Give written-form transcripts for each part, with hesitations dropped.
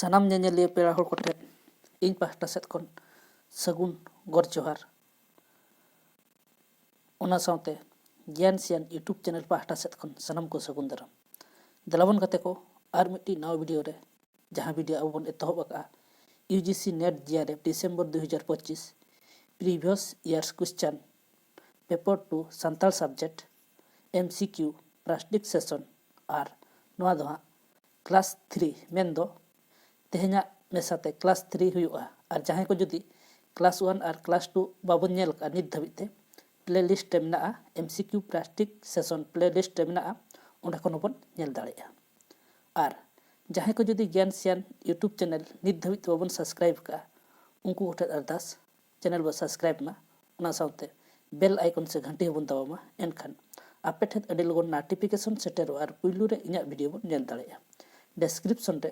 ᱥᱟᱱᱟᱢ ᱧᱮᱧᱮᱞᱤᱭᱟᱹ ᱯᱮᱲᱟ ᱦᱚᱲ ᱠᱚᱴᱷᱮᱱ ᱤᱧ ᱯᱟᱦᱴᱟ ᱥᱮᱫ ᱠᱷᱚᱱ ᱥᱟᱹᱜᱩᱱ ᱜᱚᱰ ᱡᱚᱦᱟᱨ। ᱚᱱᱟ ᱥᱟᱶᱛᱮ ᱜᱮᱭᱟᱱ ᱥᱤᱭᱟᱱ ᱤᱭᱩᱴᱩᱵᱽ ᱪᱮᱱᱮᱞ ᱯᱟᱦᱴᱟ ᱥᱮᱫ ᱠᱷᱚᱱ ᱥᱟᱱᱟम ᱠᱚ ᱥᱟᱹᱜᱩᱱ ᱫᱟᱨᱟᱢ। ᱫᱮᱞᱟᱵᱚᱱ ᱜᱟᱛᱮ ᱠᱚ ᱟᱨ ᱢᱤᱫᱴᱤᱡ ᱱᱟᱣᱟ ᱵᱷᱤᱰᱤᱭᱳ ᱨᱮ, ᱡᱟᱦᱟᱸ ᱵᱷᱤᱰᱤᱭᱳ ᱟᱵᱚ ᱵᱚᱱ ᱮᱛᱚᱦᱚᱵ ᱟᱠᱟᱜᱼᱟ UGC NET GRF December 2025 previous years question paper 2 Santal subject MCQ plastic session ᱟᱨ ᱱᱚᱣᱟ ᱫᱚ ᱦᱟᱸᱜ क्लास 3 ᱢᱮᱱᱫᱚ तेहना मेसाते क्लास 3 हुआ और जहां को जुदी क्लास 1 और क्लास 2 बाबन नेल का नित धाबिते प्लेलिस्ट में MCQ प्लास्टिक सेशन प्लेलिस्ट में ओंडे खन बन नेल दाड़ेया। और जहां को जुदी ज्ञान सियान यूट्यूब चैनल नित धाबित बाबन सब्सक्राइब का उनको गोटे अरदास चैनल बो सब्सक्राइब मा ओना साउते बेल आइकन से घंटी बन दबामा एनखान आपे ठेत अडी लगन नोटिफिकेशन सेटेरो और पुइलु रे इᱧᱟᱜ वीडियो बन नेल दाड़ेया। डिस्क्रिप्शन रे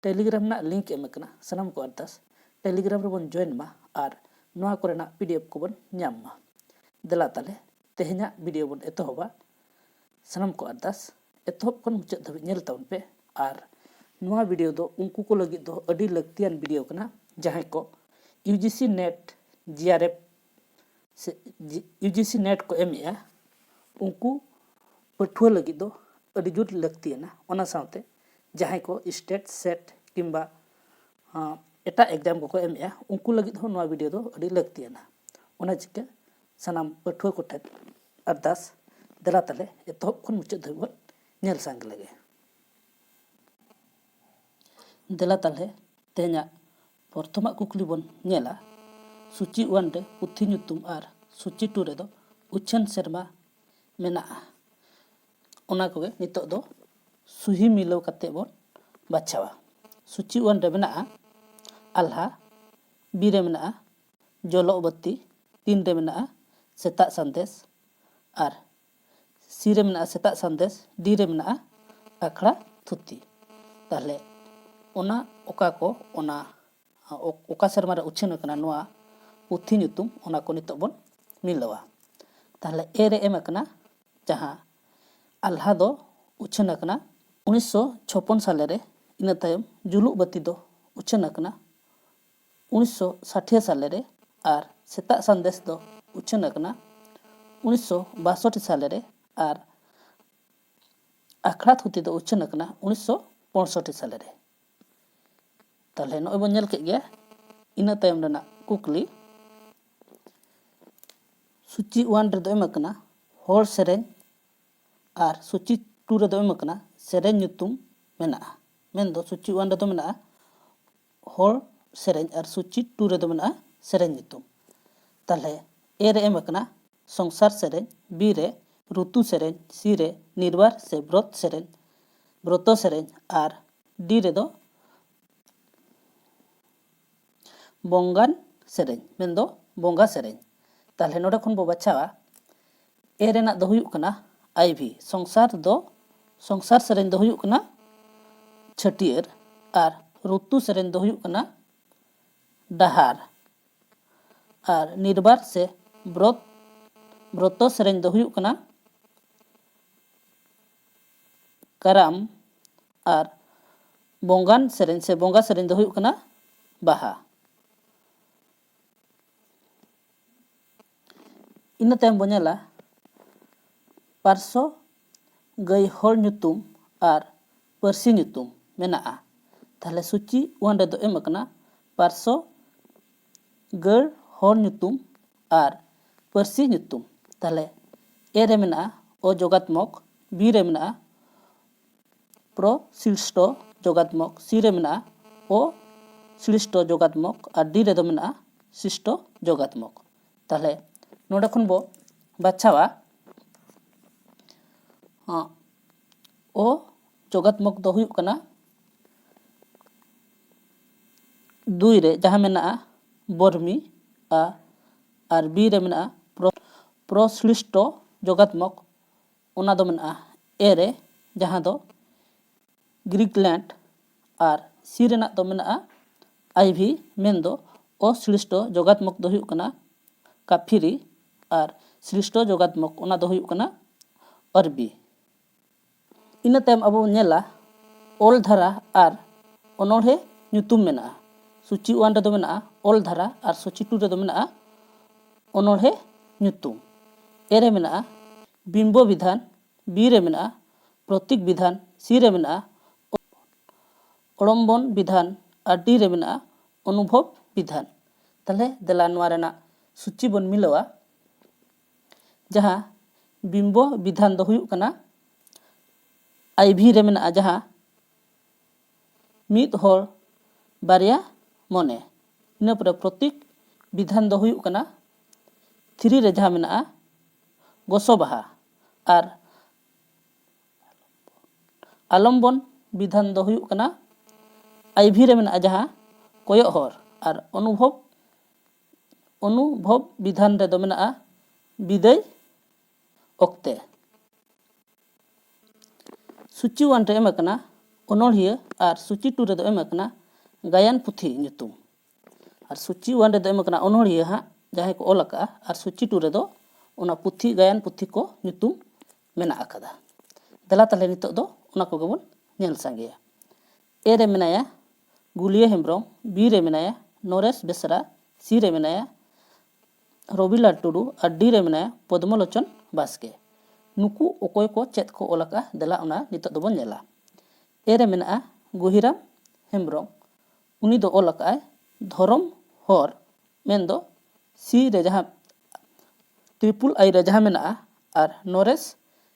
टेलीग्राम ना लिंक एम कना सनम को अरदास टेलीग्राम रे बन जॉइन मा और नोआ कोरेना पीडीएफ को बन ᱧᱟᱢ मा। देला ताले तेहना वीडियो बन एतोहबा सनम को अरदास एतोहब खन मुचाद धाबि नेल ताउन पे। और नोआ वीडियो दो उनको को लगी दो अडी लक्तियान वीडियो कना जहां को यूजीसी नेट जीआरएफ से यूजीसी नेट को एमया उनको पठुआ लगी दो अडी जुट लक्तियाना। ओना साउते जहां को स्टेट सेट किंबा एटा एग्जाम को एमया उनको लगी हो नोआ वीडियो दो अडी लक्तियाना। ओना चिके सनाम पठुआ को ठेन अरदास देला ताले एतोहब खन मुचाद धाबि नेल सांग लगे। देला ताले तेहना प्रथमा कुकली बन नेला सूची 1 रे पुथी ᱧᱩᱛᱩᱢ और सूची 2 रे दो उछन शर्मा मेना ओना को नितो दो सुही मिलो कते बन बाछावा। सूची 1 रे मेना आल्हा बी रे मेना जलोबत्ती 3 रे मेना सेता संदेश और सी रे मेना सेता संदेश डी रे मेना आखड़ा थुती। ताहले ओना ओका को ओना ओका शर्मा रे उछन कना नोआ पुथी ᱧᱩᱛᱩᱢ ओना को नितो बन मिलवा। ताहले ए रे एम कना जहां आल्हा दो उछन कना 1956 साल रे इना तायम जुलुक बत्ती दो उछन कना 1960 साल रे और सेता संदेश दो उछन कना 1962 साल रे और आखड़ा थुती दो उछन कना 1965 साल रे। ताहले नय बन नेल के गया इना तायम रना कुकली सूची 1 रे दो एम कना होर सेरेन और सूची 2 रे दो एम कना सेरेन ᱧᱩᱛᱩᱢ मेना मेन दो सूची 1 रे दो मेना होर सेरेन और सूची 2 रे दो मेना सेरेन ᱧᱩᱛᱩᱢ। ताहले ए रे एम कना संसार सेरेन बी रे ऋतु सेरेन सी रे निर्वार से व्रत सेरेन व्रतो सेरेन और डी रे दो बंगान सेरेन मेन दो बंगा सेरेन। ताहले नोडे खन बो बाछावा ए रेना दो हुयुक कना आईवी संसार सेरेन दो हुयुक कना छटियर और ऋतु सेरेन दो हुयुक कना डहार और निर्वार से व्रतो सेरेन दो हुयुक कना कराम और बंगान सेरेन से बंगा सेरेन दो हुयुक कना बाहा। इना तायम बनेला पार्सो गई होर ᱧᱩᱛᱩᱢ और पर्सी ᱧᱩᱛᱩᱢ मेना। ताहले सूची 1 रे दो एम कना पार्सो गड़ होर ᱧᱩᱛᱩᱢ और पर्सी ᱧᱩᱛᱩᱢ। ताहले ए रे मेना ओ जोगात्मक बी रे मेना प्रोसिल्स्टो जोगात्मक सी रे मेना ओ सिलिस्टो जोगात्मक और डी रे दो मेना सिस्टो जोगात्मक। ताहले नोडे खन बो बाछावा ओ जोगात्मक दो हुयुक कना 2 रे जहां मेना बर्मी और बी रे मेना प्रोसिलिस्टो जोगात्मक ओना दो मेना ए रे जहां दो ग्रीकलैंड और सी रेना दो मेना आईवी मेन दो ओ सिलिस्टो जोगात्मक दो हुयुक कना काफिरी और सिलिस्टो जोगात्मक ओना दो हुयुक कना अरबी। इना तायम अब नेला ओल धारा और अनोढ़े nyutum mena'a suci 1 redo mena'a ol dhara ar suci 2 redo mena'a onolhe nyutum e re mena'a bimbo bidhan b re mena'a protik bidhan c re mena'a oড়ম্বন বিধান আর ডি রে মেনা'a অনুভব বিধান তাহলে দেলা নোয়া রেনাᱜ सूची बन मिलावा जहाँ बिंबो विधान दो हुयुग कना आईभी रे मेना'a जहाँ मिद होर बारिया मने इना परे प्रतीक विधान दो हुयुग कना 3 रे जहाँ मेना'a गोसो बाहा और आलम्बन विधान दो हुयुग कना आईभी रे मेना'a जहाँ कोयक होर और अनुभव विधान रे दो मेना'a विदय ओक्ते सूची 1 रे एमकना ओनोलिया और सूची 2 रे दो एमकना गायन पुथी nyutum और सूची 1 रे दो एमकना ओनोलिया हा जहां को ओल का और सूची 2 रे दो ओना पुथी गायन पुथी को nyutum मेना आकादा दला तले नितो दो ओना को गबन नेल सांगेया ए रे मेनाया गुलिया हेम्ब्रम बी रे मेनाया नरेश बेसरा सी रे मेनाया रविलाल टुडू और डी रे मेनाया पद्मलोचन बास्के नुकु ओकोय को चेत को ओलका दला ओना नितो दो बन नेला ए रे मेना'a गुहिराम हेम्ब्रम उनी दो ओलका धरम होर मेन दो सी रे जहां ट्रिपल आई रे जहां मेना'a और नरेश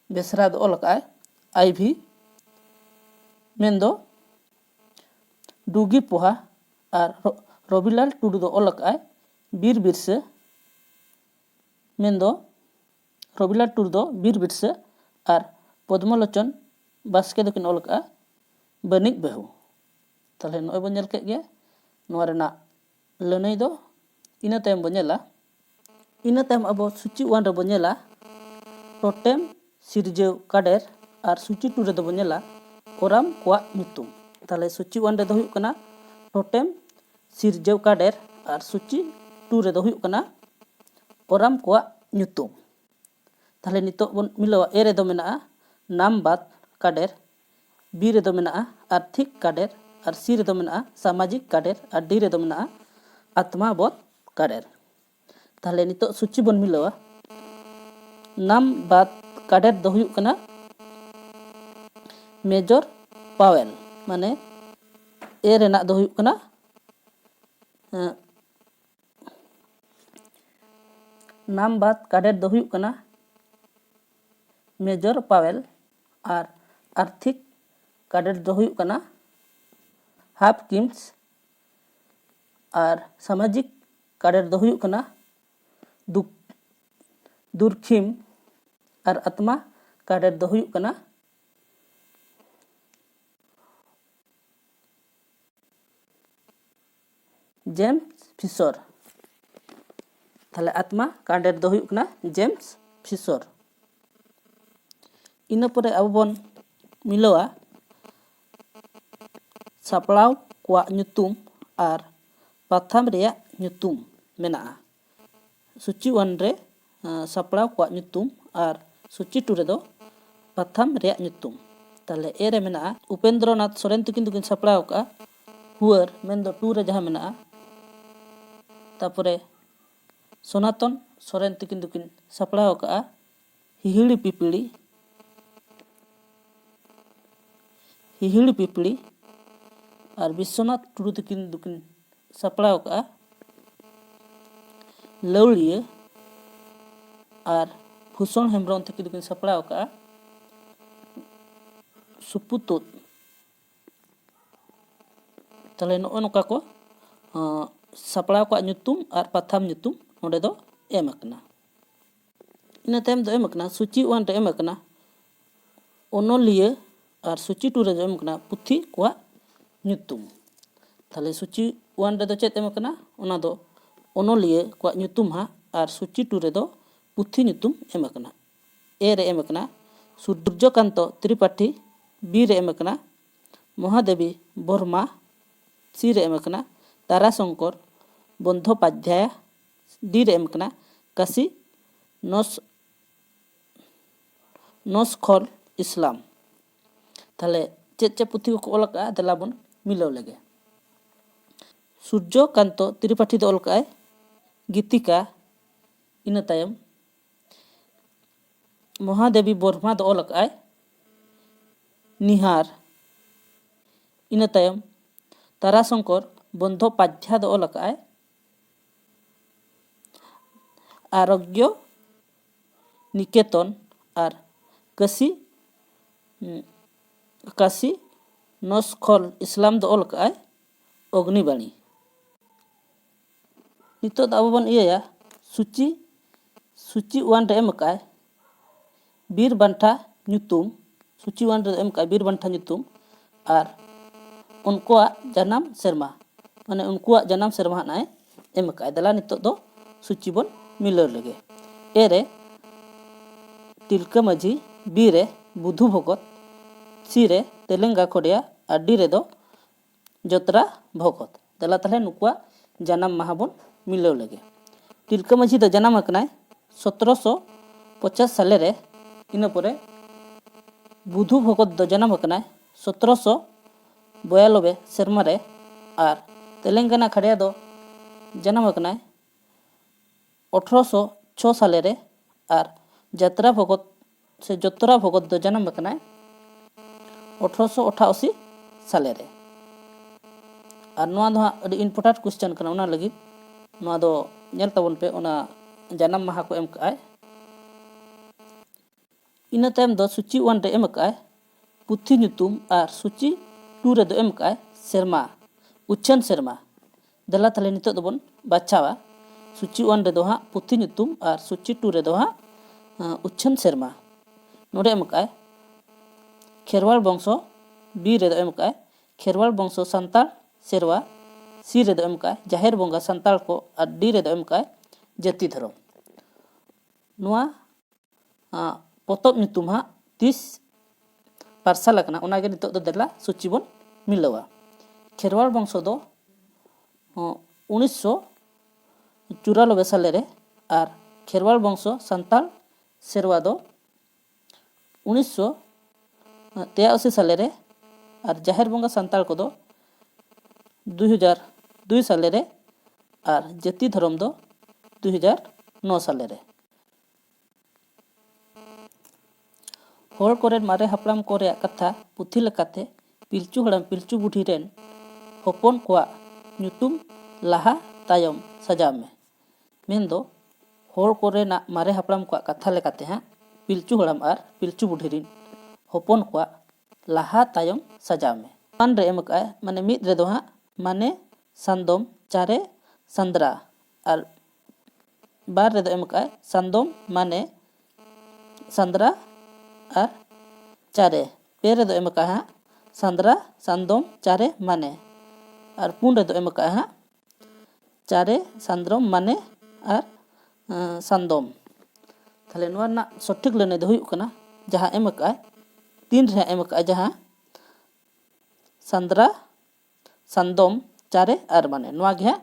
बेसरा दो ओलका आईभी मेन दो डुगी पोहा और रविलाल टुडू दो ओलका बीर बिरसे मेन दो रविलाल टुडू दो बीर बिरसे और पद्मलोचन बास्के दो किन ओलका बनिक बेहू ताले नय बन नेल के गे नोआ रेना लनई दो इना तायम बन नेला इना तायम अबो सूची 1 रे बन नेला टोटेम सिरजेव काडेर और सूची 2 रे दो बन नेला ओराम कोआ nyutum ताले सूची 1 रे दो हुयुग कना टोटेम सिरजेव काडेर और सूची 2 रे दो हुयुग कना ओराम कोआ nyutum ताले नितो बन मिलावा ए रे दो मेना'a नाम बात काडेर बी रे दो मेना'a आर्थिक काडेर और सी रे दो मेना'a सामाजिक काडेर और डी रे दो मेना'a आत्मा बोध काडेर ताले नितो सूची बन मिलावा नाम बात काडेर दो हुयुग कना मेजर पावेल माने ए रेना दो हुयुग कना नाम बात काडेर दो हुयुग कना मेजर पावेल और आर्थिक काडेर दो हुयुग कना हाफ किम्स और सामाजिक काडेर दो हुयुग कना दुर्खिम और आत्मा काडेर दो हुयुग कना जेम्स फिशर ताले आत्मा काडेर दो हुयुग कना जेम्स फिशर इना परे अब बन मिलावा सापड़ाव कोआ nyutum और पाथाम रेया nyutum मेना'a सूची 1 रे सापड़ाव कोआ nyutum और सूची 2 रे दो पाथाम रेया nyutum ताले ए रे मेना'a उपेंद्रनाथ सोरेन तकिन दुकिन सापड़ाव का हुअर मेन दो 2 रे जहां मेना'a तापरे सनातन सोरेन तकिन दुकिन सापड़ाव का हिहिड़ी पिपड़ी और विश्वनाथ टुडू तकिन दुकिन सापड़ाव का लौड़िया और भूषण हेम्ब्रम तकिन दुकिन सापड़ाव का सुपुतुत ताले नो नोका को सापड़ाव का nyutum और पाथाम nyutum नोडे दो एम अकना इना तायम दो एम अकना सूची 1 रे एम अकना ओनोलिया और सूची 2 रे दो एम अकना पुथी कोआ nyutum ताले सूची 1 रे दो चेत एम अकना ओना दो ओनोलिया कोआ nyutum हा और सूची 2 रे दो पुथी nyutum एम अकना ए रे एम अकना सूर्यकांत त्रिपाठी बी रे एम अकना महादेवी वर्मा सी रे एम अकना ताराशंकर बंदोपाध्याय डी रे एम अकना काशी नस्खल इस्लाम ताले चेत चे पुथी को ओल का दला बन मिलाव लगे सूर्यकांतो त्रिपाठी दो ऑल काय गीतिका इन तायम महादेवी वर्मा दो ऑल काय निहार इन तायम ताराशंकर बंदोपाध्याय दो ऑल काय आरोग्य निकेतन और काशी नस्खल इस्लाम दो ऑल काय अग्निबाणी नितो अब बन इया सूची 1 रे एम काय बीर बांठा ᱧᱩᱛᱩᱢ सूची 1 रे एम काय बीर बांठा ᱧᱩᱛᱩᱢ और उनकुआ जन्म सेरमा माने उनकुआ जन्म सेरमा नाय एम काय दला नितो दो सूची बन मिलर लगे एरे तिलका माझी बी रे बुधु भगत सी रे तेलेंगा खोडिया और डी रे दो जोत्रा भगत दला तले नुकुआ जन्म माह बन मिलर लगे तिलका माझी दो जन्म अकनाय 1750 साले रे इन परे बुधु भगत दो जन्म अकनाय 1792 सेरमा रे और तेलेंगाना खड़िया दो जन्म अकनाय 1806 साले रे और जोत्रा भगत दो जन्म अकनाय 1888 साले रे और नोआ दो अडी इम्पोर्टेंट क्वेश्चन कना उना लगी नोआ दो नेल तबन पे उना जन्म माह को एम काय इन तायम दो सूची 1 रे एम काय पुथी ᱧᱩᱛᱩᱢ और सूची 2 रे दो एम काय सेरमा उच्छन सेरमा दला तले नितो दोबन बाछावा सूची 1 रे दो हा पुथी ᱧᱩᱛᱩᱢ और सूची 2 रे दो हा उच्छन सेरमा नोडे एम काय खेरवाल वंशो बी रे दो एम काय खेरवाल वंशो संताल सेरवा सी रे दो एम काय जाहेर बोंगा संताल को और डी रे दो एम काय जाति धर्म नोआ पोतब ᱧᱩᱛᱩᱢ हा 30 पार्सल लकना उनागे नितो दो दला सूची बन मिलवा खेरवाल वंशो दो 1994 साले रे और खेरवाल वंशो संताल सेरवा दो 1983 साले रे और जाहेर बोंगा संताल को दो 2002 साले रे और जाति धर्म दो 2009 साले रे होल कोरे मारे हपलाम कोरे कथा पुथी लकाते पिलचू हड़ाम पिलचू बुढ़ी रेन होपन कोआ ᱧᱩᱛᱩᱢ लाहा तायम सजा में मेन दो होल कोरे ना मारे हपलाम कोआ कथा लेकाते हैं पिलचू हड़ाम और पिलचू बुढ़ी रेन होपन कोआ लाहा तायम सजा में पान रे एम काय माने मिद रे दो हा माने संदोम चारे संद्रा और बार रे दो एम काय संदोम माने संद्रा और चारे पेरे दो एम काय संद्रा संदोम चारे माने और पुन रे दो एम काय चारे संद्रोम माने और संदोम थाले नोआ ना सठिक लेने दो हुयुक कना जहां एम काय 3 रे एम काय जहां संद्रा संदोम चारे और माने नोआ गे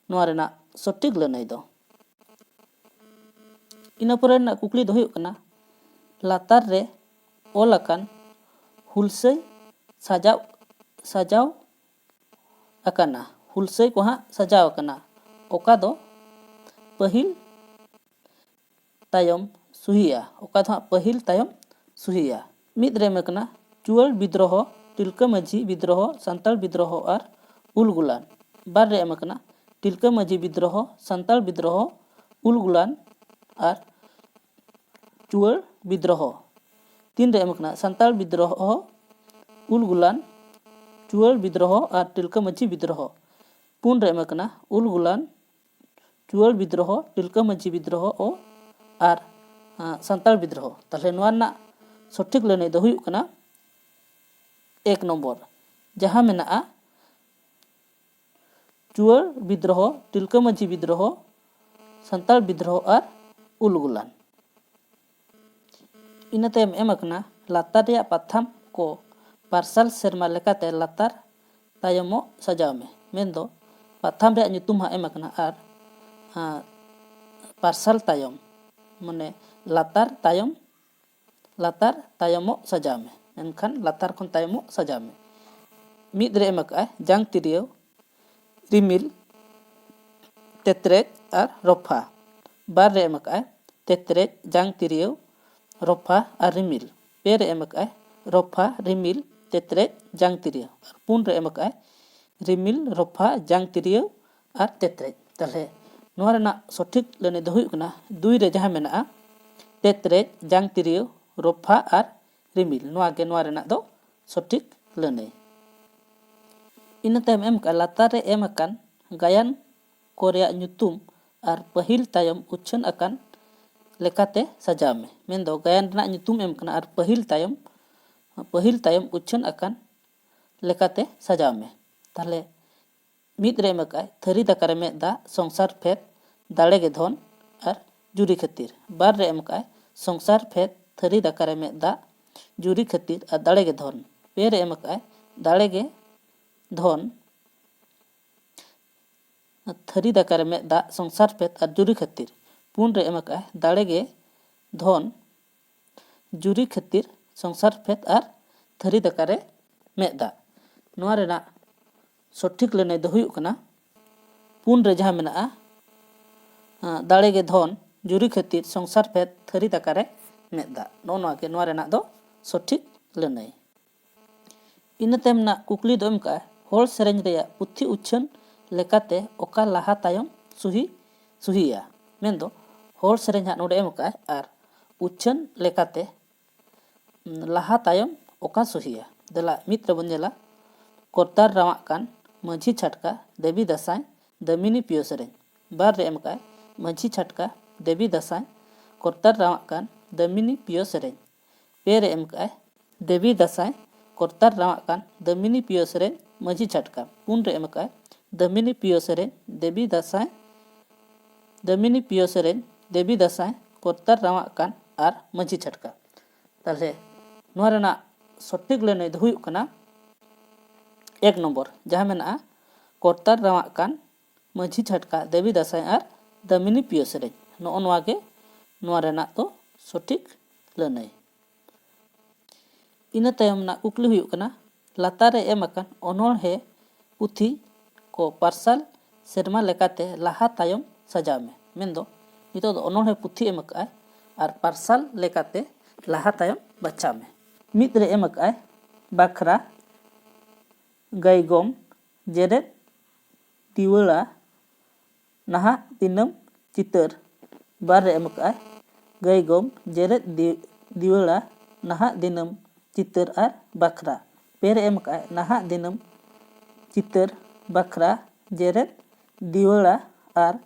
नोआ रेना सठिक लेने दो इन परे ना कुकली दो हुयुक कना लातार रे ओलकान हुलसई सजाव अकाना हुलसई को हाँ सजाव अकाना ओका दो पहिल तायम सुहिया ओका दो पहिल तायम सुहिया मिद रे मकना चुअल विद्रोह तिलका माझी विद्रोह संताल विद्रोह और उलगुलान बार रे मकना तिलका माझी विद्रोह संताल विद्रोह उलगुलान और चुअल विद्रोह 3 रे एमकना संताल विद्रोह उलगुलान चुअल विद्रोह और तिलका माझी विद्रोह 4 रे एमकना उलगुलान चुअल विद्रोह तिलका माझी विद्रोह और संताल विद्रोह ताले नोआ ना सठिक लेने दो हुयुक कना 1 नंबर जहां मेना चुअल विद्रोह तिलका माझी विद्रोह संताल विद्रोह और उलगुलान इन तायम एमकना लातार रे पाथाम को पार्सल सेरमा लेकाते लातार तायमो सजाव में मेन दो पाथाम रे ᱧᱩᱛᱩᱢ हा एमकना और पार्सल तायम माने लातार तायमो सजाव में मेनखान लातार खन तायमो सजाव में मिद रे एमका जांग तिरियो रिमिल तेतरेज और रफा। बार रे एम आकाय तेतरेज जांग तिरियो रफा और रिमिल। पे रे एम आकाय रफा रिमिल तेतरेज जांग तिरियो। पुन रे एम आकाय रिमिल रफा जांग तिरियो और तेतरेज। ताले नोआ रेना सठिक लने दो हुई कना दुई रे जहां मेना तेतरेज जांग तिरियो रफा और रिमिल। नोआ गे नोआ रेना दो सठिक लने। इन तायम एम का लातार रे एम अकान गायन कोरिया ᱧᱩᱛᱩᱢ और पहिल तायम उच्छन अकान लेकाते सजाव में। मेन दो गायन रेना ᱧᱩᱛᱩᱢ एम कना और पहिल तायम उच्छन अकान लेकाते सजाव में। ताले मिद रे मकाय थरी दाका रे मेदा संसार फेद दाड़े गे धन और जुरी खातिर। बार रे मकाय संसार फेद थरी दाका रे मेदा जुरी खातिर और दाड़े गे धन। पे रे मकाय दाड़े गे धन थरी दाका रे मेदा संसार फेद और जुरी खातिर। पुन रे मकाय दाड़े गे धन जुरी खातिर संसार फेद और थरी दाका रे मेदा। नोआ रेना सठिक लेने दो हुई कना पुन रे जहां मेना दाड़े गे धन जुरी खातिर संसार फेद थरी दाका रे मेदा। नोआ के नोआ रेना दो सठिक लेने। इन तायम ना कुकली दो एमका होल सेरेंज रे पुथी उच्छन लेकाते ओका लाहा तायम सुहिया। मेन दो होल सेरेंज हा नोडे एमका और उच्छन लेकाते लाहा तायम ओका सुहिया। दला मित्र बंजेला कोरतार रावाक कान माझी छटका देवी दसाई दमिनी पियो सेरेंज। बार रे एमका माझी छटका देवी दसाई कोरतार रावाक कान दमिनी पियो सेरेंज। पे रे एमका देवी दसाई कोरतार रावाक कान दमिनी पियो सेरेंज माझी छटका। पुन रे एमका दमिनी पियो सेरेंज देवी दसाई दमिनी पियो सेरेंज देवी दसाई कोरतार रावाक कान और माझी छटका। ताले नोआ रेना सठिक लेने दो हुई कना एक नंबर जहां मेना कोरतार रावाक कान माझी छटका देवी दसाई और दमिनी पियो सेरेंज। नो नोआ गे नोआ रेना तो सठिक लेने। इन तायम ना कुकली हुई कना लातार रे एम अकान ओनोहे पुथी को पार्सल सेरमा लेकाते लाहा तायम सजाव में। मेन दो नितो दो ओनोहे पुथी एम अकाय और पार्सल लेकाते लाहा तायम बच्चा में। मिद रे एम अकाय बाखरा गायगम जेरेद दिवला नहा दिनम चितर। बार रे एम अकाय गायगम जेरेद दिवला नहा दिनम चितर और बाखरा। पे रे एम अकाय नहा दिनम चितर बाखरा जेरेद दिवला और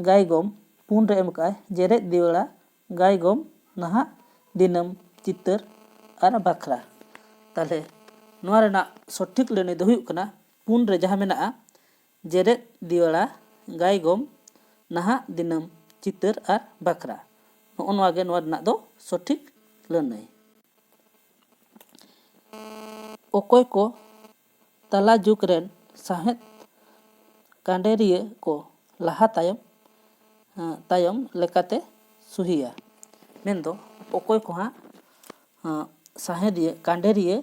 गायगम। पुन रे एम अकाय जेरेद दिवला गायगम नहा दिनम चितर और बाखरा। ताले नोआ रेना सठिक लेने दो हुई कना पुन रे जहां मेना जेरेद दिवला गायगम नहा दिनम चितर और बाखरा। नोआ गे नोआ रेना दो सठिक लेने। ओकोय को तला जुग रेन साहेद कांडेरिया को लाहा तायम लेकाते सुहिया। मेन दो ओकोय को हाँ साहेदिया कांडेरिया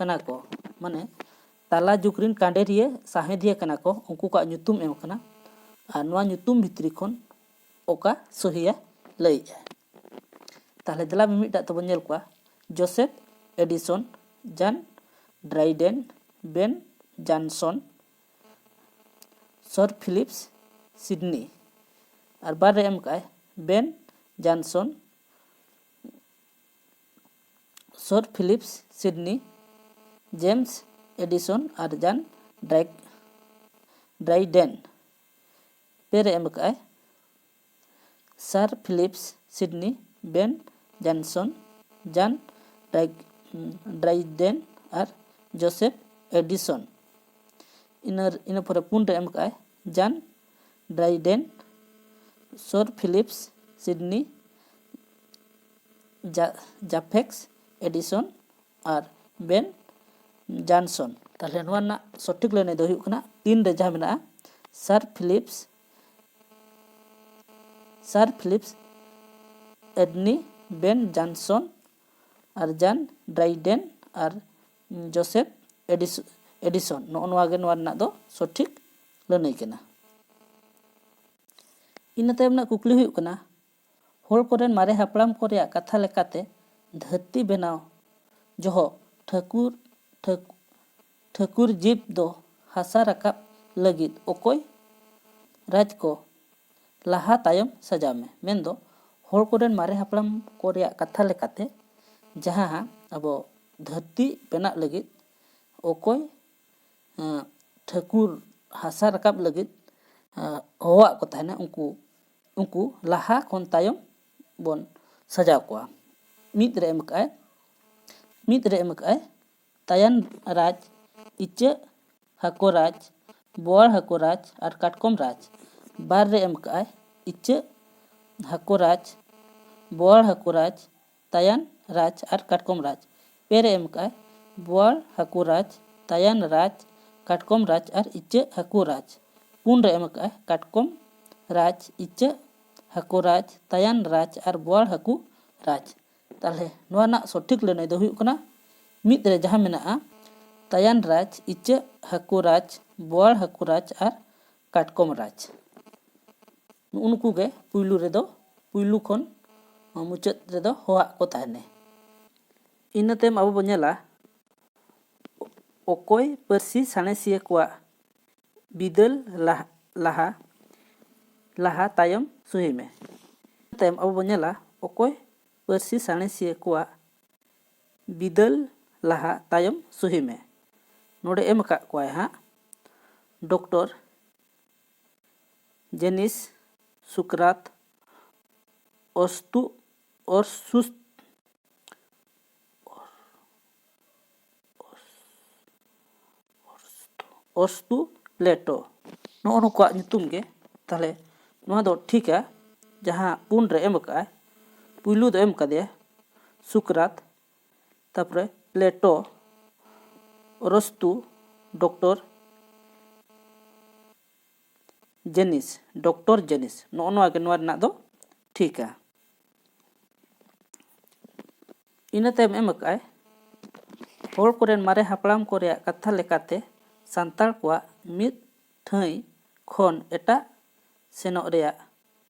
कना को माने ताला जुग रिन कांडेरिया साहेदिया कना को उनको का ᱧᱩᱛᱩᱢ एम कना और नोआ ᱧᱩᱛᱩᱢ भितरी खन ओका सुहिया लई। ताले दला मिमिटा तो बन को Joseph Addison John Dryden Ben Jonson Sir Philips Sidney. और बार रे एम का Ben Jonson Sir Philips Sidney James Addison और जान ड्राइडेन। पे रे एम का Sir Philips Sidney Ben Jonson John Dryden और जोसेफ एडिसन। इन पर पुन रे एम का John Dryden Sir Philips Sidney जाफेक्स एडिसन और बेन जानसन। ताले नोआ ना सठिक लेने दो हुई कना तीन रे जहां मेना सर फिलिप्स एडनी बेन जानसन और जान ड्राइडेन और जोसेफ एडिशन नोआ गे नोआ रेनाक दो सठिक लड़ाई कना। इना तायम ना कुकली हुयुग कना होड़ कोरेन मारे हापड़ाम को रेया कथा लेकाते धरती बनाव जोहो ठाकुर जीव दो हासा राकाब लगिद ओकोय राज को लाहा तायम सजाव में मेन दो होड़ कोरेन मारे हापड़ाम को रेया कथा लेकाते जहाँ अबो धरती बेना लगिद ओकोय ठाकुर हासा राकाब लगिद होवा को तहना उनको लाहा खन तायम बोन सजाव कोआ। मिद रे एमकाय तायन राज इच्चे हाको राज बोआड़ हाको राज और काटकोम राज। बार रे एमकाय इच्चे हाको राज बोआड़ हाको राज तायन राज और काटकोम राज। पेरे एमकाय बोआड़ हाको राज तायन राज काटकोम राज और इच्चे हाको राज। पुन रे एमकाय काटकोम राज इच्चे हाको राज तायन राज और बोआड़ हाको राज। ताले नोआ ना सठिक लड़ाई दो हुयुग कना मिद रे जहाँ मेना तायन राज इच्चे हाको राज बोआड़ हाको राज और काटकोम राज उनको गे पुइलू खन मुचाद रेदो होआ को तहने। इना तायम आबो बो नेला ओकोय पारसी साणेसिया कोआ बिदल लाहा तायम सुही में। तायम अब बो नेला ओकोय पारसी साणेसिया कोआ बिदल लाहा तायम सुही में नोडे एम का कोय हाँ डॉक्टर जेनिस सुकरात ओस्तु प्लेटो नो नुकुआ नितुम गे। ताले नोआ दो ठीक है जहाँ पुन रे एम का पुइलू दो एम कदे सुकरात तापरे प्लेटो अरस्तु डॉक्टर जेनिस नो नुआ गे नोआ रना दो ठीक है। इना तायम एम का होड़ कोरेन मारे हापड़ाम को रेया कथा लेकाते सांताल कोआ मिद ठाई खन एटा सेनो रेया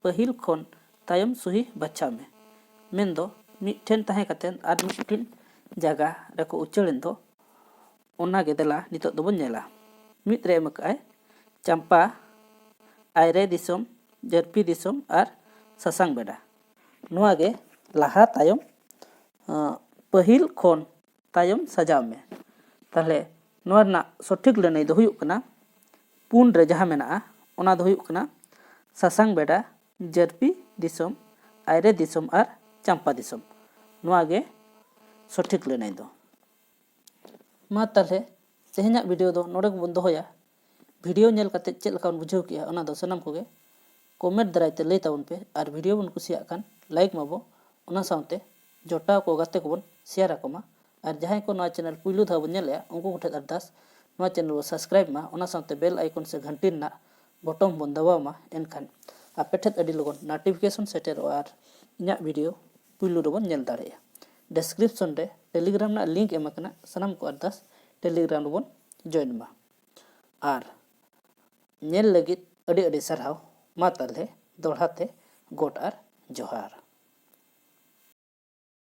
पहिल खन तायम सुही बच्चा में मेन दो मिठेन ताहे कातेन आर मिठेन जागा रेको उच्चारण दो ओना गे देला नितोग दो बन नेला। मिद रे एमकाय चंपा आयरे दिसम जरपी दिसम और सासांग बेड़ा नोआ गे लाहा तायम पहिल खन तायम सजाव में। ताहले नोआ रना सठिक लड़ाई दो हुयुग कना पुन रे जहाँ मेना ओना दो हुयुग कना सासांग बेड़ा जरपी दिसम आयरे दिसम और चंपा दिसम नोआ गे सठिक लड़ाई दो। मा ताहले तेहेना वीडियो दो नोडे बन दोया वीडियो नेल काते चेद लका बन बुझाव किया ओना दो सनाम कोगे कमेंट दारायते लई ताबन पे और वीडियो बन कुसिया खान लाइक माबो ओना साउते जोटा को गाते को बन शेयर आकोमा और जहाँ को नोआ चैनल पुइलू धाव बन नेले उनको कोठे अरदास नोआ चैनल बो सब्सक्राइब मा ओना साउते बेल आइकन से घंटी ना बटन बन दबाव मा एनखान आपे ठेद अडी लगन नोटिफिकेशन सेटर और इना वीडियो पुइलू बन नेल दाड़ेया। डिस्क्रिप्शन रे टेलीग्राम ना लिंक एम आकना सनाम को अरदास टेलीग्राम बन जॉइन मा और नेल लगित अडी अडी सरहाव मा ताले दोड़ाते गोट और जोहार।